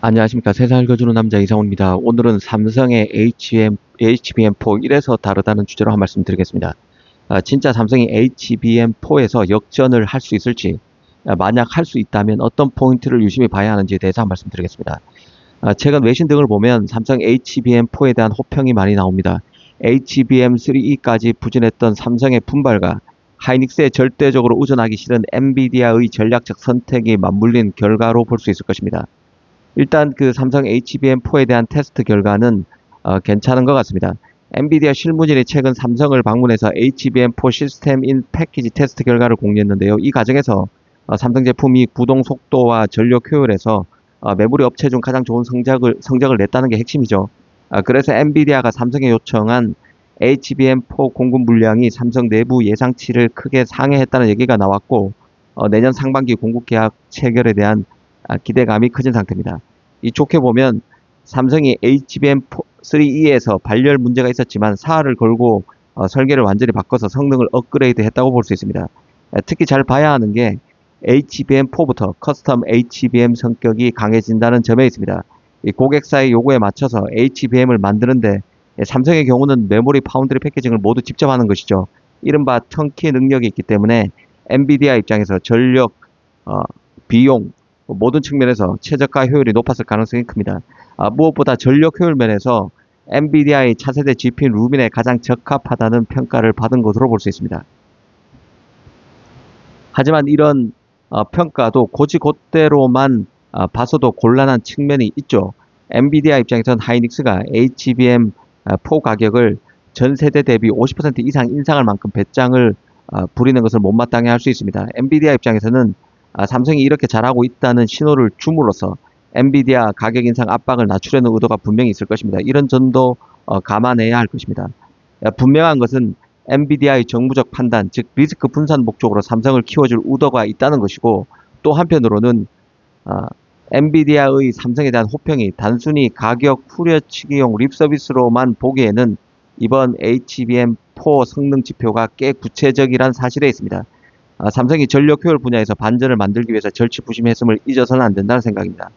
안녕하십니까. 세상을 읽어주는 남자 이상훈입니다. 오늘은 삼성의 HBM4 1에서 다르다는 주제로 한 말씀 드리겠습니다. 진짜 삼성이 HBM4에서 역전을 할 수 있을지, 만약 할 수 있다면 어떤 포인트를 유심히 봐야 하는지에 대해서 한 말씀 드리겠습니다. 최근 외신 등을 보면 삼성 HBM4에 대한 호평이 많이 나옵니다. HBM3E까지 부진했던 삼성의 분발과 하이닉스에 절대적으로 의존하기 싫은 엔비디아의 전략적 선택이 맞물린 결과로 볼 수 있을 것입니다. 일단 그 삼성 HBM4에 대한 테스트 결과는 괜찮은 것 같습니다. 엔비디아 실무진이 최근 삼성을 방문해서 HBM4 시스템 인 패키지 테스트 결과를 공유했는데요. 이 과정에서 삼성 제품이 구동 속도와 전력 효율에서 메모리 업체 중 가장 좋은 성적을 냈다는 게 핵심이죠. 그래서 엔비디아가 삼성에 요청한 HBM4 공급 물량이 삼성 내부 예상치를 크게 상회했다는 얘기가 나왔고, 내년 상반기 공급 계약 체결에 대한 기대감이 커진 상태입니다. 이 좋게 보면 삼성이 HBM3E에서 발열 문제가 있었지만 사활을 걸고 설계를 완전히 바꿔서 성능을 업그레이드 했다고 볼 수 있습니다. 특히 잘 봐야 하는 게 HBM4부터 커스텀 HBM 성격이 강해진다는 점에 있습니다. 이 고객사의 요구에 맞춰서 HBM을 만드는데 삼성의 경우는 메모리 파운드리 패키징을 모두 직접 하는 것이죠. 이른바 턴키 능력이 있기 때문에 엔비디아 입장에서 전력, 비용, 모든 측면에서 최저가 효율이 높았을 가능성이 큽니다. 무엇보다 전력 효율 면에서 엔비디아의 차세대 GPU 루민에 가장 적합하다는 평가를 받은 것으로 볼 수 있습니다. 하지만 이런 평가도 곧이곧대로만 봐서도 곤란한 측면이 있죠. 엔비디아 입장에선 하이닉스가 HBM4 가격을 전 세대 대비 50% 이상 인상할 만큼 배짱을 부리는 것을 못마땅해 할 수 있습니다. 엔비디아 입장에서는 삼성이 이렇게 잘하고 있다는 신호를 줌으로써 엔비디아 가격 인상 압박을 낮추려는 의도가 분명히 있을 것입니다. 이런 점도 감안해야 할 것입니다. 분명한 것은 엔비디아의 정무적 판단, 즉 리스크 분산 목적으로 삼성을 키워줄 의도가 있다는 것이고, 또 한편으로는 엔비디아의 삼성에 대한 호평이 단순히 가격 후려치기용 립서비스로만 보기에는 이번 HBM4 성능 지표가 꽤 구체적이란 사실에 있습니다. 삼성이 전력 효율 분야에서 반전을 만들기 위해서 절치부심했음을 잊어서는 안 된다는 생각입니다.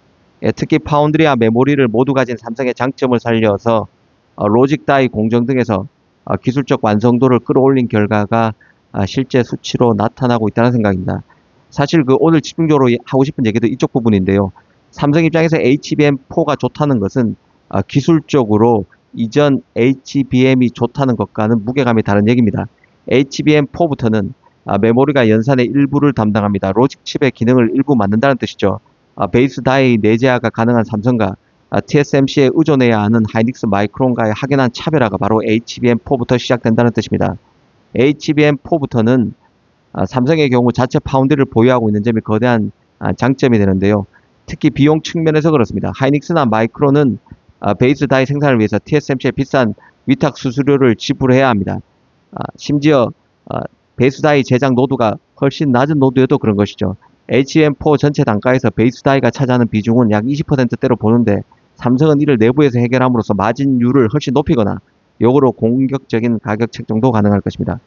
특히 파운드리와 메모리를 모두 가진 삼성의 장점을 살려서 로직 다이 공정 등에서 기술적 완성도를 끌어올린 결과가 실제 수치로 나타나고 있다는 생각입니다. 사실 오늘 집중적으로 하고 싶은 얘기도 이쪽 부분인데요. 삼성 입장에서 HBM4가 좋다는 것은 기술적으로 이전 HBM이 좋다는 것과는 무게감이 다른 얘기입니다. HBM4부터는 메모리가 연산의 일부를 담당합니다. 로직 칩의 기능을 일부 맡는다는 뜻이죠. 베이스 다이 내재화가 가능한 삼성과 TSMC에 의존해야 하는 하이닉스 마이크론과의 확연한 차별화가 바로 HBM4부터 시작된다는 뜻입니다. HBM4부터는 삼성의 경우 자체 파운드리를 보유하고 있는 점이 거대한 장점이 되는데요. 특히 비용 측면에서 그렇습니다. 하이닉스나 마이크론은 베이스 다이 생산을 위해서 TSMC에 비싼 위탁 수수료를 지불해야 합니다. 심지어 베이스 다이 제작 노드가 훨씬 낮은 노드여도 그런 것이죠. HBM4 전체 단가에서 베이스 다이가 차지하는 비중은 약 20%대로 보는데, 삼성은 이를 내부에서 해결함으로써 마진율을 훨씬 높이거나 역으로 공격적인 가격 책정도 가능할 것입니다.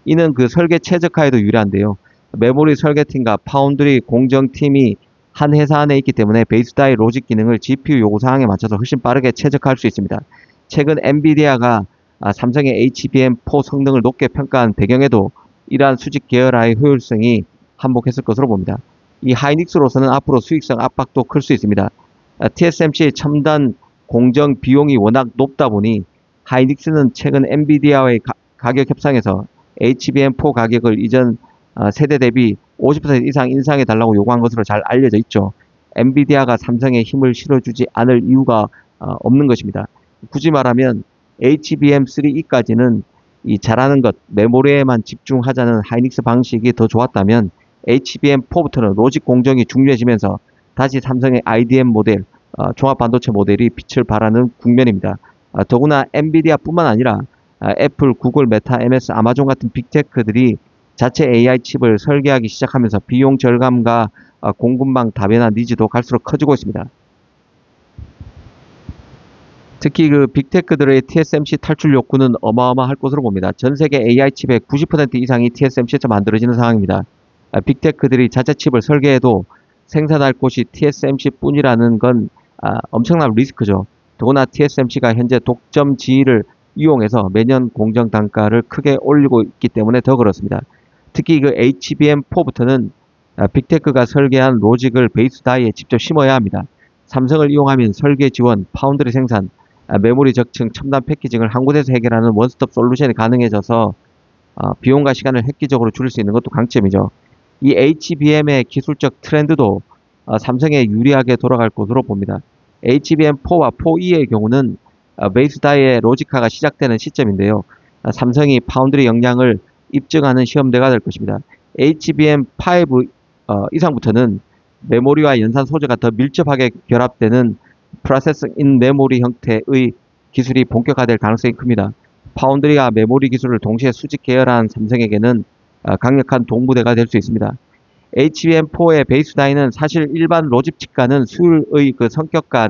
이는 설계 최적화에도 유리한데요. 메모리 설계팀과 파운드리 공정팀이 한 회사 안에 있기 때문에 베이스 다이 로직 기능을 GPU 요구사항에 맞춰서 훨씬 빠르게 최적화할 수 있습니다. 최근 엔비디아가 삼성의 HBM4 성능을 높게 평가한 배경에도 이러한 수직 계열화의 효율성이 한몫했을 것으로 봅니다. 이 하이닉스로서는 앞으로 수익성 압박도 클 수 있습니다. TSMC의 첨단 공정 비용이 워낙 높다 보니 하이닉스는 최근 엔비디아와의 가격 협상에서 HBM4 가격을 이전 세대 대비 50% 이상 인상해 달라고 요구한 것으로 잘 알려져 있죠. 엔비디아가 삼성에 힘을 실어주지 않을 이유가 없는 것입니다. 굳이 말하면 HBM3E까지는 이 잘하는 것, 메모리에만 집중하자는 하이닉스 방식이 더 좋았다면 HBM4부터는 로직 공정이 중요해지면서 다시 삼성의 IDM 모델, 종합반도체 모델이 빛을 발하는 국면입니다. 더구나 엔비디아뿐만 아니라 애플, 구글, 메타, MS, 아마존 같은 빅테크들이 자체 AI 칩을 설계하기 시작하면서 비용 절감과 공급망 다변화 니즈도 갈수록 커지고 있습니다. 특히 빅테크들의 TSMC 탈출 욕구는 어마어마할 것으로 봅니다. 전 세계 AI 칩의 90% 이상이 TSMC에서 만들어지는 상황입니다. 빅테크들이 자체 칩을 설계해도 생산할 곳이 TSMC 뿐이라는 건 엄청난 리스크죠. 더구나 TSMC가 현재 독점 지위를 이용해서 매년 공정 단가를 크게 올리고 있기 때문에 더 그렇습니다. 특히 그 HBM4부터는 빅테크가 설계한 로직을 베이스 다이에 직접 심어야 합니다. 삼성을 이용하면 설계 지원, 파운드리 생산, 메모리 적층, 첨단 패키징을 한 곳에서 해결하는 원스톱 솔루션이 가능해져서 비용과 시간을 획기적으로 줄일 수 있는 것도 강점이죠. 이 HBM의 기술적 트렌드도 삼성에 유리하게 돌아갈 것으로 봅니다. HBM4와 4E의 경우는 베이스 다이의 로직화가 시작되는 시점인데요. 삼성이 파운드리 역량을 입증하는 시험대가 될 것입니다. HBM5 이상부터는 메모리와 연산 소재가 더 밀접하게 결합되는 프로세스 인 메모리 형태의 기술이 본격화될 가능성이 큽니다. 파운드리와 메모리 기술을 동시에 수직 계열한 삼성에게는 강력한 동부대가 될 수 있습니다. HBM4의 베이스 다이는 사실 일반 로직 칩과는 수율의 그 성격과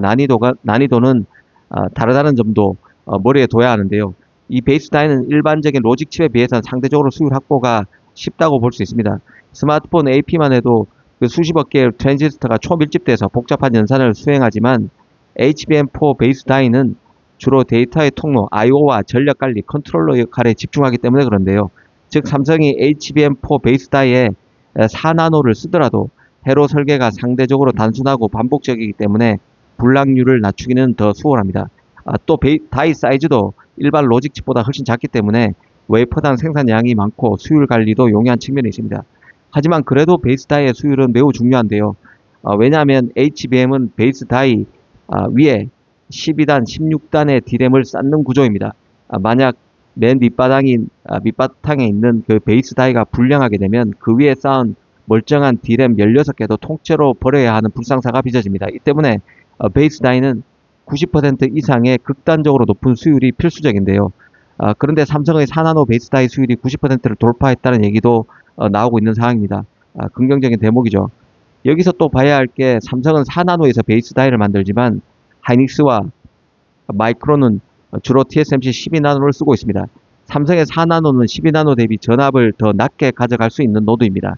난이도는 다르다는 점도 머리에 둬야 하는데요. 이 베이스 다이는 일반적인 로직 칩에 비해서는 상대적으로 수율 확보가 쉽다고 볼 수 있습니다. 스마트폰 AP만 해도 그 수십억 개의 트랜지스터가 초밀집돼서 복잡한 연산을 수행하지만 HBM4 베이스 다이는 주로 데이터의 통로, I/O와 전력 관리, 컨트롤러 역할에 집중하기 때문에 그런데요. 즉 삼성이 HBM4 베이스 다이에 4나노를 쓰더라도 회로 설계가 상대적으로 단순하고 반복적이기 때문에 불락률을 낮추기는 더 수월합니다. 또 다이 사이즈도 일반 로직 칩보다 훨씬 작기 때문에 웨이퍼당 생산량이 많고 수율 관리도 용이한 측면이 있습니다. 하지만 그래도 베이스 다이의 수율은 매우 중요한데요. 왜냐하면 HBM은 베이스 다이 위에 12단, 16단의 D램을 쌓는 구조입니다. 만약 맨 밑바탕에 있는 그 베이스 다이가 불량하게 되면 그 위에 쌓은 멀쩡한 D램 16개도 통째로 버려야 하는 불상사가 빚어집니다. 이 때문에 베이스 다이는 90% 이상의 극단적으로 높은 수율이 필수적인데요. 그런데 삼성의 4나노 베이스 다이 수율이 90%를 돌파했다는 얘기도 나오고 있는 상황입니다. 긍정적인 대목이죠. 여기서 또 봐야 할 게 삼성은 4나노에서 베이스 다이를 만들지만 하이닉스와 마이크론은 주로 TSMC 12나노를 쓰고 있습니다. 삼성의 4나노는 12나노 대비 전압을 더 낮게 가져갈 수 있는 노드입니다.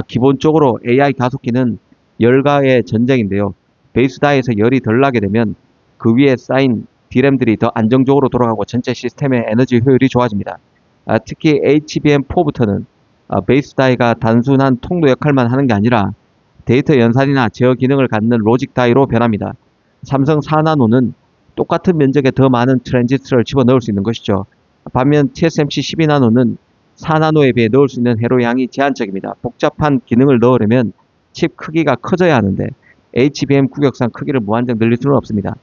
기본적으로 AI 가속기는 열과의 전쟁인데요. 베이스 다이에서 열이 덜 나게 되면 그 위에 쌓인 D램들이 더 안정적으로 돌아가고 전체 시스템의 에너지 효율이 좋아집니다. 특히 HBM4부터는 베이스 다이가 단순한 통로 역할만 하는 게 아니라 데이터 연산이나 제어 기능을 갖는 로직 다이로 변합니다. 삼성 4나노는 똑같은 면적에 더 많은 트랜지스터를 집어넣을 수 있는 것이죠. 반면 TSMC 12나노는 4나노에 비해 넣을 수 있는 회로 양이 제한적입니다. 복잡한 기능을 넣으려면 칩 크기가 커져야 하는데 HBM 구격상 크기를 무한정 늘릴 수는 없습니다.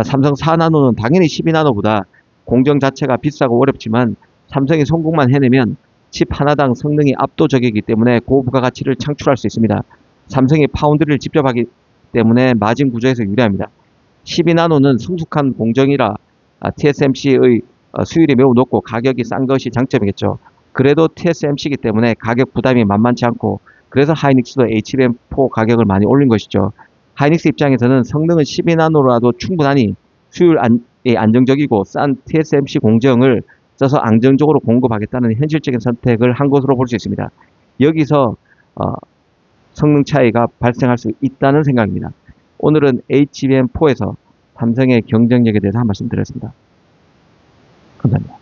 삼성 4나노는 당연히 12나노보다 공정 자체가 비싸고 어렵지만 삼성이 성공만 해내면 칩 하나당 성능이 압도적이기 때문에 고부가가치를 창출할 수 있습니다. 삼성이 파운드리를 직접 하기 때문에 마진 구조에서 유리합니다. 12나노는 성숙한 공정이라 TSMC의 수율이 매우 높고 가격이 싼 것이 장점이겠죠. 그래도 TSMC이기 때문에 가격 부담이 만만치 않고 그래서 하이닉스도 HBM4 가격을 많이 올린 것이죠. 하이닉스 입장에서는 성능은 12나노라도 충분하니 수율이 안정적이고 싼 TSMC 공정을 써서 안정적으로 공급하겠다는 현실적인 선택을 한 것으로 볼 수 있습니다. 여기서 성능 차이가 발생할 수 있다는 생각입니다. 오늘은 HBM4에서 삼성의 경쟁력에 대해서 한 말씀 드렸습니다. 감사합니다.